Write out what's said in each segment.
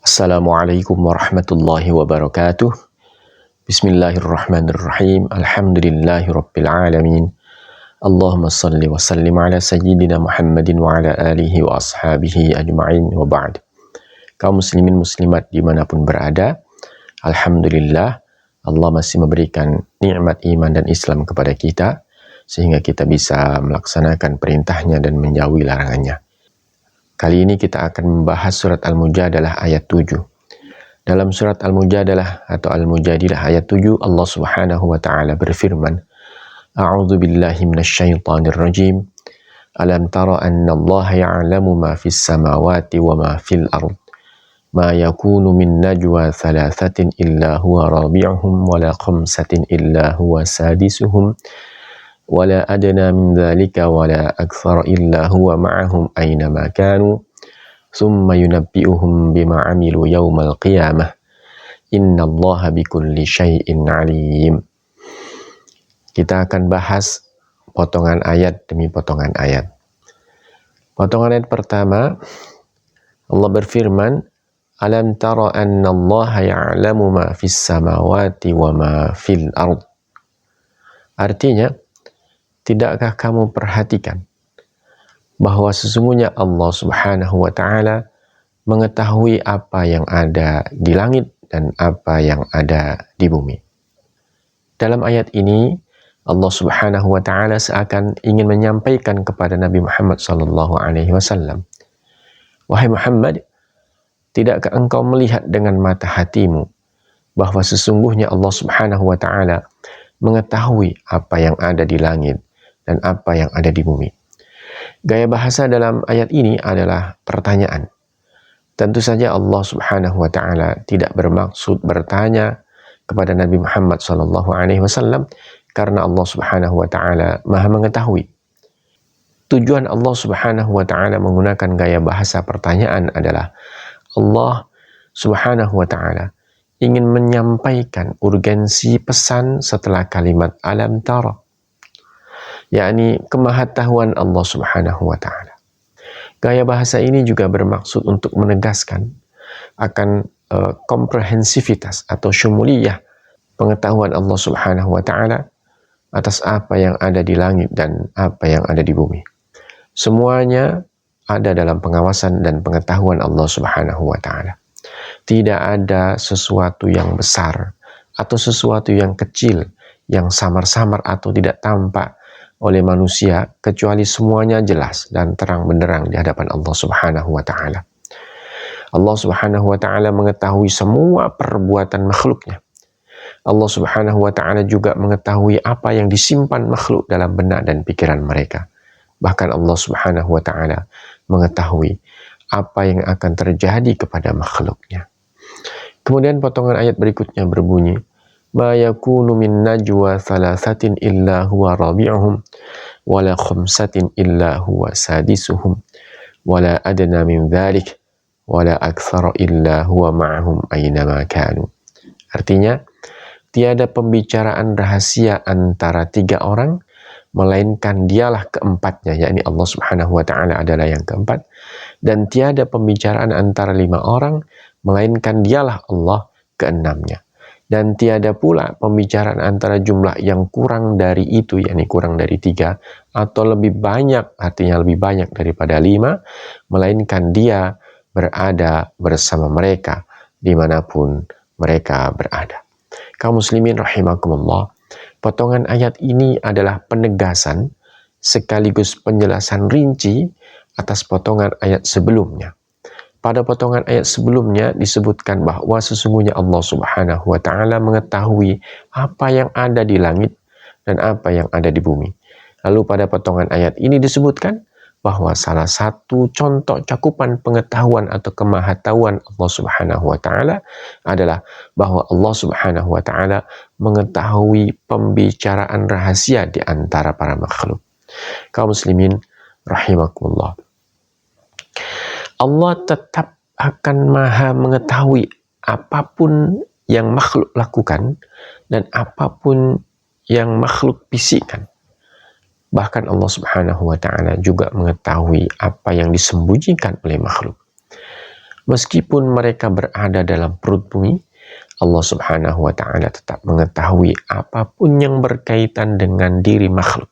Assalamualaikum warahmatullahi wabarakatuh. Bismillahirrahmanirrahim. Alhamdulillahirabbil alamin. Allahumma salli wa sallim ala sayyidina Muhammadin wa ala alihi wa ashabihi ajma'in wa ba'd. Kaum muslimin muslimat dimanapun berada, alhamdulillah Allah masih memberikan nikmat iman dan Islam kepada kita sehingga kita bisa melaksanakan perintahnya dan menjauhi larangannya. Kali ini kita akan membahas surat Al-Mujadalah ayat 7. Dalam surat Al-Mujadalah atau Al-Mujadilah ayat 7, Allah Subhanahu wa taala berfirman, A'udzu billahi minasyaitonir rajim. Alam tara anna Allah ya'lamu ma fis samawati wa ma fil ard. Ma yakunu min najwa thalathatin illa huwa rabi'uhum wa la khamsatin illa huwa sadisuhum. ولا أدنى من ذلك ولا أكثر إلا هو معهم أينما كانوا ثم ينبئهم بما عملوا يوم القيامة إن الله بكل شيء عليم. Kita akan bahas potongan ayat demi potongan ayat. Potongan ayat pertama, Allah berfirman, Alam tara anna Allah ya'lamu ma fis samawati wa ma fil ard. Artinya, tidakkah kamu perhatikan bahwa sesungguhnya Allah Subhanahu wa taala mengetahui apa yang ada di langit dan apa yang ada di bumi. Dalam ayat ini Allah Subhanahu wa taala seakan ingin menyampaikan kepada Nabi Muhammad sallallahu alaihi wasallam, wahai Muhammad, tidakkah engkau melihat dengan mata hatimu bahwa sesungguhnya Allah Subhanahu wa taala mengetahui apa yang ada di langit dan apa yang ada di bumi. Gaya bahasa dalam ayat ini adalah pertanyaan. Tentu saja Allah Subhanahu wa taala tidak bermaksud bertanya kepada Nabi Muhammad SAW karena Allah Subhanahu wa taala Maha mengetahui. Tujuan Allah Subhanahu wa taala menggunakan gaya bahasa pertanyaan adalah Allah Subhanahu wa taala ingin menyampaikan urgensi pesan setelah kalimat alam tara, yakni kemahatauan Allah Subhanahu wa taala. Gaya bahasa ini juga bermaksud untuk menegaskan akan komprehensivitas atau syumuliyah pengetahuan Allah Subhanahu wa taala atas apa yang ada di langit dan apa yang ada di bumi. Semuanya ada dalam pengawasan dan pengetahuan Allah Subhanahu wa taala. Tidak ada sesuatu yang besar atau sesuatu yang kecil yang samar-samar atau tidak tampak oleh manusia, kecuali semuanya jelas dan terang benderang di hadapan Allah Subhanahu wa taala. Allah Subhanahu wa taala mengetahui semua perbuatan makhluknya. Allah Subhanahu wa taala juga mengetahui apa yang disimpan makhluk dalam benak dan pikiran mereka. Bahkan Allah Subhanahu wa taala mengetahui apa yang akan terjadi kepada makhluknya. Kemudian potongan ayat berikutnya berbunyi, Ma yakunu min najwa thalathatin illa huwa rabi'uhum wa la khamsatin illa huwa sadisuhum wa la adna min dhalik wa la akthara illa huwa ma'ahum aynama kanu. Artinya, tiada pembicaraan rahasia antara 3 orang melainkan dialah keempatnya, yakni Allah Subhanahu wa taala adalah yang keempat, dan tiada pembicaraan antara 5 orang melainkan dialah Allah keenamnya. Dan tiada pula pembicaraan antara jumlah yang kurang dari itu, yakni kurang dari 3, atau lebih banyak, artinya lebih banyak daripada 5, melainkan dia berada bersama mereka dimanapun mereka berada. Kaum muslimin rahimakumullah, potongan ayat ini adalah penegasan sekaligus penjelasan rinci atas potongan ayat sebelumnya. Pada potongan ayat sebelumnya disebutkan bahwa sesungguhnya Allah Subhanahu wa taala mengetahui apa yang ada di langit dan apa yang ada di bumi. Lalu pada potongan ayat ini disebutkan bahwa salah satu contoh cakupan pengetahuan atau kemahatauan Allah Subhanahu wa taala adalah bahwa Allah Subhanahu wa taala mengetahui pembicaraan rahasia di antara para makhluk. Kaum muslimin rahimakumullah, Allah tetap akan Maha mengetahui apapun yang makhluk lakukan dan apapun yang makhluk bisikkan. Bahkan Allah Subhanahu wa taala juga mengetahui apa yang disembunyikan oleh makhluk. Meskipun mereka berada dalam perut bumi, Allah Subhanahu wa Ta'ala tetap mengetahui apapun yang berkaitan dengan diri makhluk.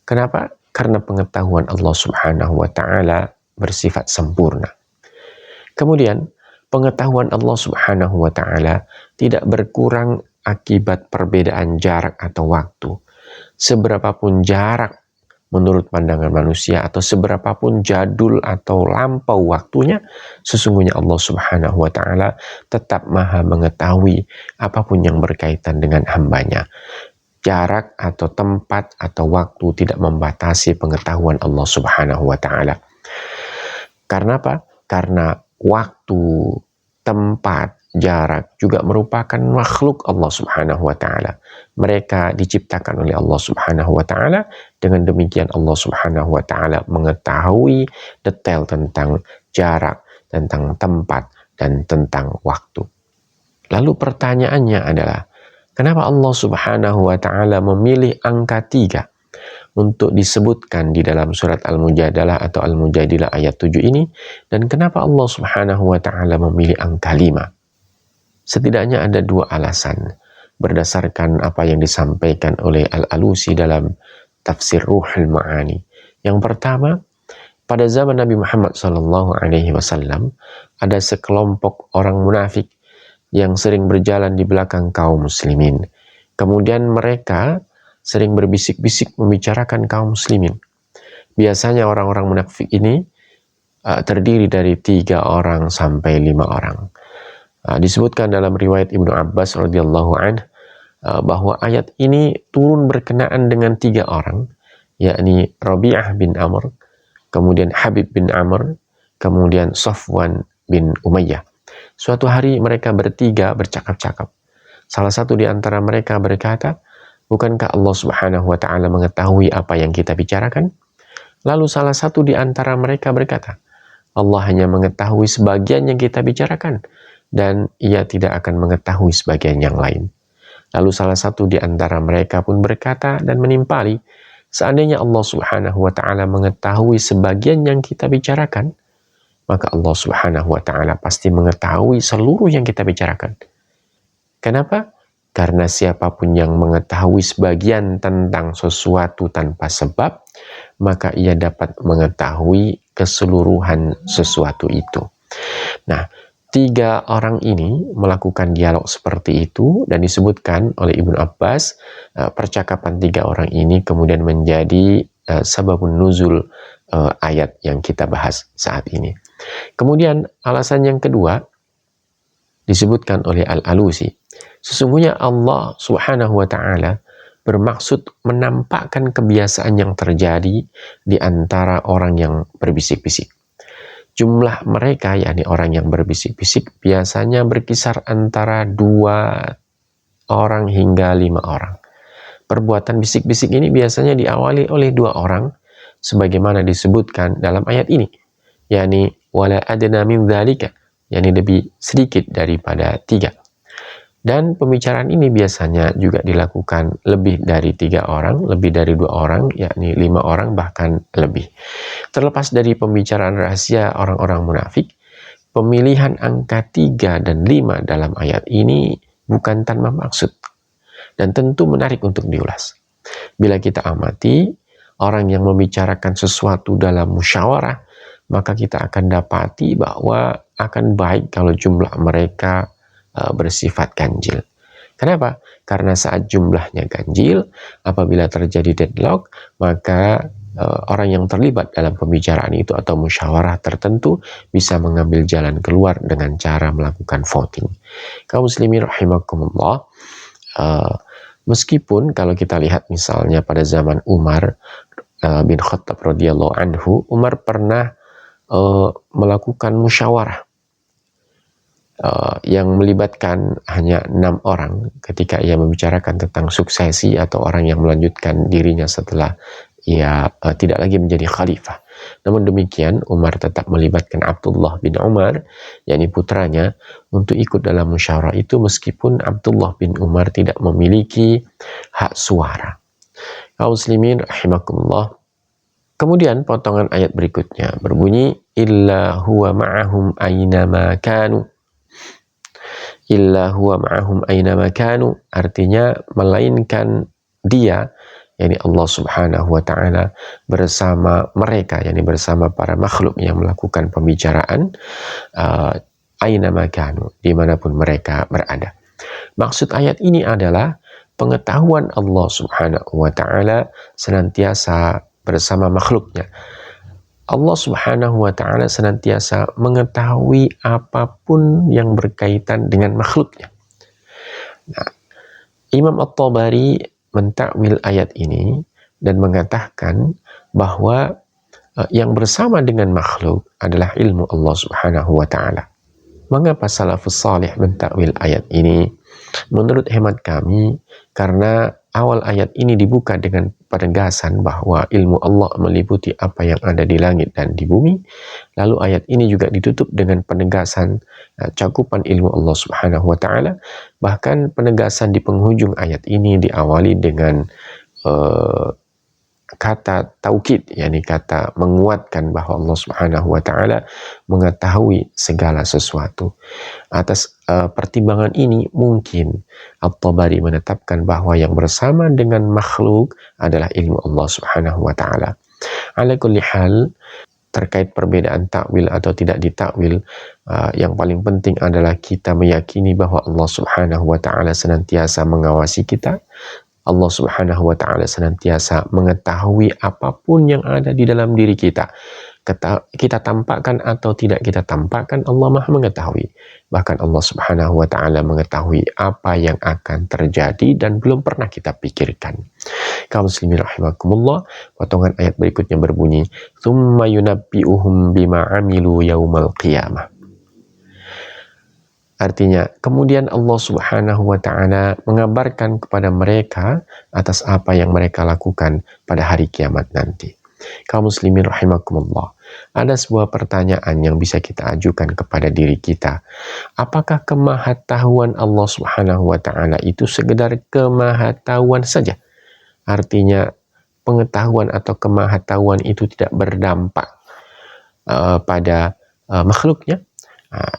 Kenapa? Karena pengetahuan Allah Subhanahu wa Ta'ala bersifat sempurna. Kemudian, pengetahuan Allah Subhanahu wa Ta'ala tidak berkurang akibat perbedaan jarak atau waktu. Seberapapun jarak menurut pandangan manusia atau seberapapun jadul atau lampau waktunya, sesungguhnya Allah Subhanahu wa Ta'ala tetap maha mengetahui apapun yang berkaitan dengan hambanya. Jarak atau tempat atau waktu tidak membatasi pengetahuan Allah Subhanahu wa Ta'ala. Karena apa? Karena waktu, tempat, jarak juga merupakan makhluk Allah Subhanahu wa Ta'ala. Mereka diciptakan oleh Allah Subhanahu wa Ta'ala. Dengan demikian Allah Subhanahu wa Ta'ala mengetahui detail tentang jarak, tentang tempat, dan tentang waktu. Lalu pertanyaannya adalah, kenapa Allah Subhanahu wa Ta'ala memilih angka 3 untuk disebutkan di dalam surat Al-Mujadalah atau Al-Mujadilah ayat 7 ini, dan kenapa Allah Subhanahu wa Ta'ala memilih angka 5? Setidaknya ada 2 alasan berdasarkan apa yang disampaikan oleh Al-Alusi dalam tafsir Ruhul Ma'ani. Yang pertama, pada zaman Nabi Muhammad SAW ada sekelompok orang munafik yang sering berjalan di belakang kaum muslimin. Kemudian mereka sering berbisik-bisik membicarakan kaum muslimin. Biasanya orang-orang munafik ini terdiri dari 3 orang sampai 5 orang. Disebutkan dalam riwayat Ibnu Abbas radhiyallahu anhu bahwa ayat ini turun berkenaan dengan 3 orang, yakni Rabi'ah bin Amr, kemudian Habib bin Amr, kemudian Safwan bin Umayyah. Suatu hari mereka bertiga bercakap-cakap. Salah satu di antara mereka berkata, bukankah Allah Subhanahu wa Ta'ala mengetahui apa yang kita bicarakan? Lalu salah satu di antara mereka berkata, Allah hanya mengetahui sebagian yang kita bicarakan, dan ia tidak akan mengetahui sebagian yang lain. Lalu salah satu di antara mereka pun berkata dan menimpali, seandainya Allah Subhanahu wa Ta'ala mengetahui sebagian yang kita bicarakan, maka Allah Subhanahu wa Ta'ala pasti mengetahui seluruh yang kita bicarakan. Kenapa? Karena siapapun yang mengetahui sebagian tentang sesuatu tanpa sebab, maka ia dapat mengetahui keseluruhan sesuatu itu. Nah, 3 orang ini melakukan dialog seperti itu, dan disebutkan oleh Ibnu Abbas, percakapan 3 orang ini kemudian menjadi sababun nuzul ayat yang kita bahas saat ini. Kemudian alasan yang kedua disebutkan oleh Al-Alusi. Sesungguhnya Allah Subhanahu wa Ta'ala bermaksud menampakkan kebiasaan yang terjadi di antara orang yang berbisik-bisik. Jumlah mereka, yakni orang yang berbisik-bisik, biasanya berkisar antara 2 orang hingga 5 orang. Perbuatan bisik-bisik ini biasanya diawali oleh 2 orang, sebagaimana disebutkan dalam ayat ini, yakni wala adna min dzalika, yakni lebih sedikit daripada 3. Dan pembicaraan ini biasanya juga dilakukan lebih dari 3 orang, lebih dari 2 orang, yakni 5 orang bahkan lebih. Terlepas dari pembicaraan rahasia orang-orang munafik, pemilihan angka 3 dan 5 dalam ayat ini bukan tanpa maksud, dan tentu menarik untuk diulas. Bila kita amati orang yang membicarakan sesuatu dalam musyawarah, maka kita akan dapati bahwa akan baik kalau jumlah mereka bersifat ganjil. Kenapa? Karena saat jumlahnya ganjil, apabila terjadi deadlock, maka orang yang terlibat dalam pembicaraan itu atau musyawarah tertentu bisa mengambil jalan keluar dengan cara melakukan voting. Kaum muslimin rahimakumullah, meskipun kalau kita lihat misalnya pada zaman Umar bin Khattab radhiyallahu anhu, Umar pernah melakukan musyawarah yang melibatkan hanya 6 orang ketika ia membicarakan tentang suksesi atau orang yang melanjutkan dirinya setelah ia tidak lagi menjadi khalifah. Namun demikian, Umar tetap melibatkan Abdullah bin Umar, yakni putranya, untuk ikut dalam musyawarah itu meskipun Abdullah bin Umar tidak memiliki hak suara. Kaum muslimin rahimakumullah, Kemudian potongan ayat berikutnya berbunyi illa huwa ma'ahum aynama kanu. Illa huwa ma'ahum aynama kanu, artinya melainkan dia, yakni Allah Subhanahu wa taala, bersama mereka, yakni bersama para makhluk yang melakukan pembicaraan, aynama kanu, dimanapun mereka berada. Maksud ayat ini adalah pengetahuan Allah Subhanahu wa taala senantiasa bersama makhluknya. Allah Subhanahu wa taala senantiasa mengetahui apapun yang berkaitan dengan makhluknya. Nah, Imam At-Tabari mentakwil ayat ini dan mengatakan bahwa yang bersama dengan makhluk adalah ilmu Allah Subhanahu wa taala. Mengapa salafus salih mentakwil ayat ini? Menurut hemat kami, karena awal ayat ini dibuka dengan penegasan bahwa ilmu Allah meliputi apa yang ada di langit dan di bumi. Lalu ayat ini juga ditutup dengan penegasan cakupan ilmu Allah Subhanahu wa taala. Bahkan penegasan di penghujung ayat ini diawali dengan kata taukid, yakni kata menguatkan bahwa Allah Subhanahu wa taala mengetahui segala sesuatu. Atas pertimbangan ini mungkin At-Tabari menetapkan bahwa yang bersama dengan makhluk adalah ilmu Allah Subhanahu wa taala. Ala kulli hal, terkait perbedaan takwil atau tidak ditakwil, yang paling penting adalah kita meyakini bahwa Allah Subhanahu wa taala senantiasa mengawasi kita. Allah Subhanahu wa taala senantiasa mengetahui apapun yang ada di dalam diri kita. Kita tampakkan atau tidak kita tampakkan, Allah Maha mengetahui. Bahkan Allah Subhanahu wa taala mengetahui apa yang akan terjadi dan belum pernah kita pikirkan. Kaum muslimin rahimakumullah, potongan ayat berikutnya berbunyi, "Tsumma yunabbi'uhum bima 'amilu yaumal qiyamah." Artinya, kemudian Allah Subhanahu wa taala mengabarkan kepada mereka atas apa yang mereka lakukan pada hari kiamat nanti. Kaum muslimin rahimakumullah, ada sebuah pertanyaan yang bisa kita ajukan kepada diri kita. Apakah kemahatauan Allah Subhanahu wa taala itu sekedar kemahatauan saja? Artinya, pengetahuan atau kemahatauan itu tidak berdampak pada makhluknya.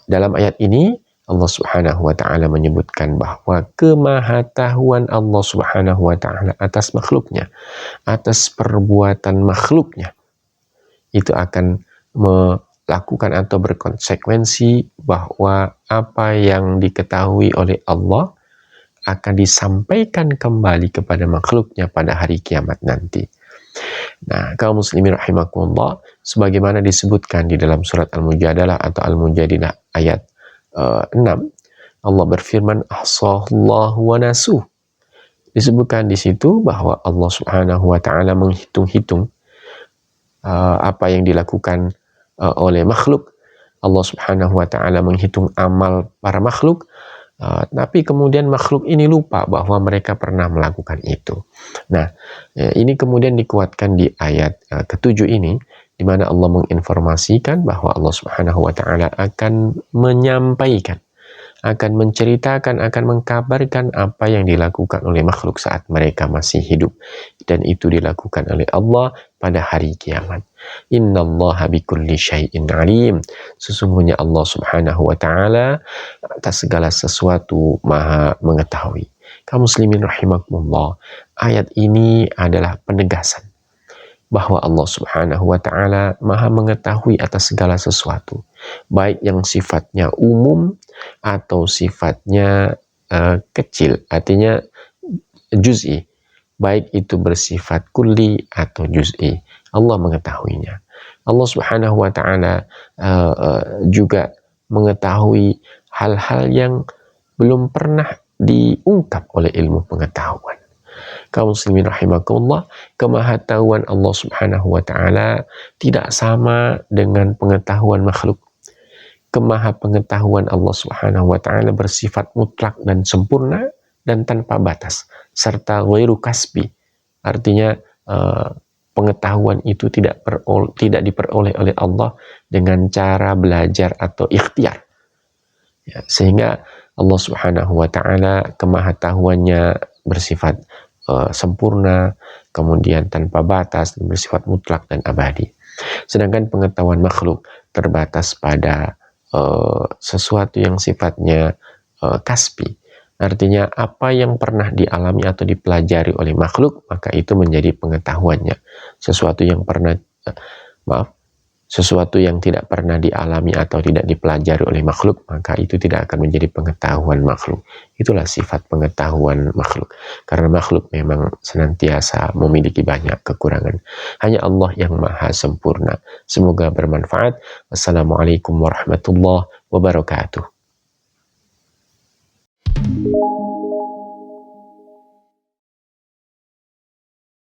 Dalam ayat ini Allah Subhanahu wa taala menyebutkan bahwa kemahatauan Allah Subhanahu wa taala atas makhluknya, atas perbuatan makhluknya, itu akan melakukan atau berkonsekuensi bahwa apa yang diketahui oleh Allah akan disampaikan kembali kepada makhluknya pada hari kiamat nanti. Nah, kaum muslimin rahimakumullah, sebagaimana disebutkan di dalam surat Al-Mujadalah atau Al-Mujadilah ayat 6, Allah berfirman, ahsallahu wa nasuh. Disebutkan di situ bahwa Allah Subhanahu wa taala menghitung-hitung apa yang dilakukan oleh makhluk. Allah Subhanahu wa taala menghitung amal para makhluk, tapi kemudian makhluk ini lupa bahwa mereka pernah melakukan itu. Nah, ini kemudian dikuatkan di ayat ke-7 ini, di mana Allah menginformasikan bahwa Allah Subhanahu wa taala akan menyampaikan, akan menceritakan, akan mengkabarkan apa yang dilakukan oleh makhluk saat mereka masih hidup, dan itu dilakukan oleh Allah pada hari kiamat. Innallaha bikulli syai'in alim. Sesungguhnya Allah Subhanahu wa taala atas segala sesuatu Maha mengetahui. Kaum muslimin rahimakumullah, ayat ini adalah penegasan bahwa Allah Subhanahu wa taala Maha mengetahui atas segala sesuatu, baik yang sifatnya umum atau sifatnya kecil, artinya juz'i, baik itu bersifat kulli atau juz'i, Allah mengetahuinya. Allah Subhanahu wa taala juga mengetahui hal-hal yang belum pernah diungkap oleh ilmu pengetahuan. Kaum muslimin rahimakumullah, kemahatauan Allah Subhanahu wa taala tidak sama dengan pengetahuan makhluk. Kemahapengetahuan Allah Subhanahu wa taala bersifat mutlak dan sempurna dan tanpa batas, serta ghairu kasbi. Artinya pengetahuan itu tidak diperoleh oleh Allah dengan cara belajar atau ikhtiar. Ya, sehingga Allah Subhanahu wa taala kemahatauannya bersifat sempurna, kemudian tanpa batas, bersifat mutlak dan abadi. Sedangkan pengetahuan makhluk terbatas pada sesuatu yang sifatnya kasbi. Artinya apa yang pernah dialami atau dipelajari oleh makhluk, maka itu menjadi pengetahuannya. Sesuatu yang pernah sesuatu yang tidak pernah dialami atau tidak dipelajari oleh makhluk, maka itu tidak akan menjadi pengetahuan makhluk. Itulah sifat pengetahuan makhluk. Karena makhluk memang senantiasa memiliki banyak kekurangan. Hanya Allah yang maha sempurna. Semoga bermanfaat. Wassalamualaikum warahmatullahi wabarakatuh.